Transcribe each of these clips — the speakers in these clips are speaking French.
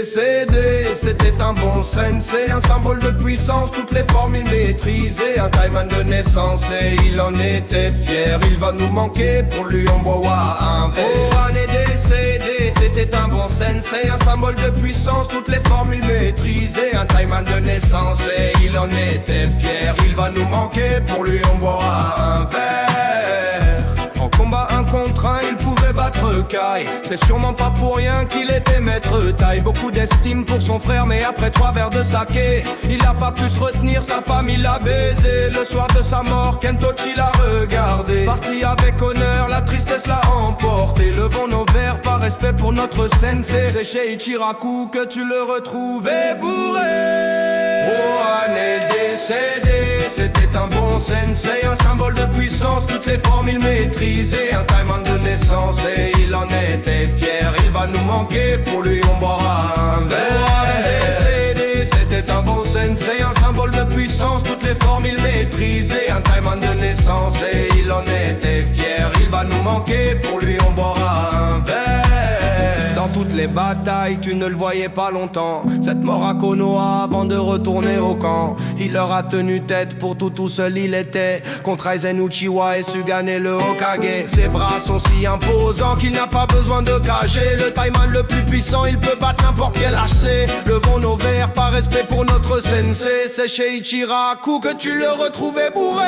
décédé, c'était un bon sensei, un symbole de puissance, toutes les formes il maîtrisait. Un Taiman de naissance et il en était fier. Il va nous manquer, pour lui on boit un verre. Ohan est décédé, c'était un bon sensei, un symbole de puissance, toutes les formes il maîtrisait. Un Taiman de naissance et il en était fier. Il va nous manquer, pour lui on boira un verre. En combat un contre un, il pouvait battre Kai. C'est sûrement pas pour rien qu'il était maître taille. Beaucoup d'estime pour son frère, mais après 3 verres de saké, il a pas pu se retenir, sa femme il l'a baisé. Le soir de sa mort, Kentochi l'a regardé. Parti avec honneur, la tristesse l'a emporté. Levons nos verres par respect pour notre sensei. C'est chez Ichiraku que tu le retrouvais bourré. Ohan est décédé, c'était un bon sensei, un symbole de puissance, toutes les formes il maîtrisait. Un Taiman de naissance et il en était fier. Il va nous manquer, pour lui on boira un verre. Ohan est décédé, c'était un bon sensei, un symbole de puissance, toutes les formes il maîtrisait. Un Taiman de naissance et il en était fier. Il va nous manquer, pour lui on boira un verre. Dans toutes les batailles, tu ne le voyais pas longtemps, cette mort à Konoha avant de retourner au camp. Il leur a tenu tête, pour tout seul il était contre Aizen Uchiwa et Sugane le Hokage. Ses bras sont si imposants qu'il n'a pas besoin de cager. Le Taiman le plus puissant, il peut battre n'importe quel HC. Levons nos verres par respect pour notre sensei. C'est chez Ichiraku que tu le retrouvais bourré.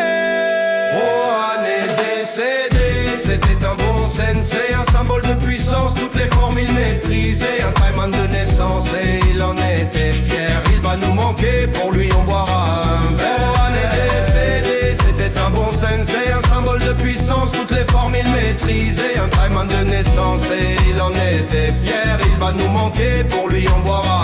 Ohan est décédé, c'était un bon sensei, un symbole de puissance, toutes les formes il maîtrisait. Un Taiman de naissance et il en était fier. Il va nous manquer, pour lui on boira un verre. Ohan est décédé, c'était un bon sensei, un symbole de puissance, toutes les formes il maîtrisait. Un Taiman de naissance et il en était fier. Il va nous manquer, pour lui on boira